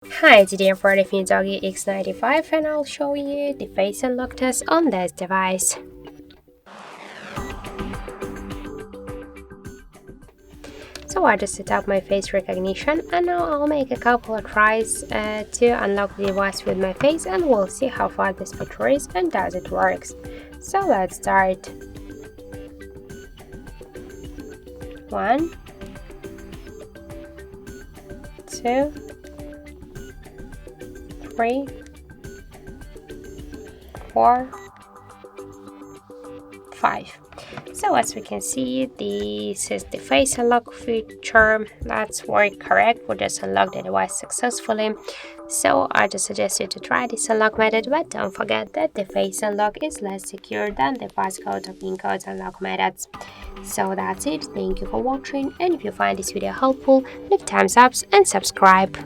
Hi, today I'm reviewing DOOGEE X95 and I'll show you the face unlock test on this device. So I just set up my face recognition and now I'll make a couple of tries to unlock the device with my face, and we'll see how far this picture is and does it works. So let's start. 1, 2, 3, 4, 5. So as we can see, this is the face unlock feature. That's worked correct. We just unlocked the device successfully. So I just suggest you to try this unlock method, but don't forget that the face unlock is less secure than the passcode or pin code unlock methods. So that's it. Thank you for watching, and if you find this video helpful, leave thumbs up and subscribe.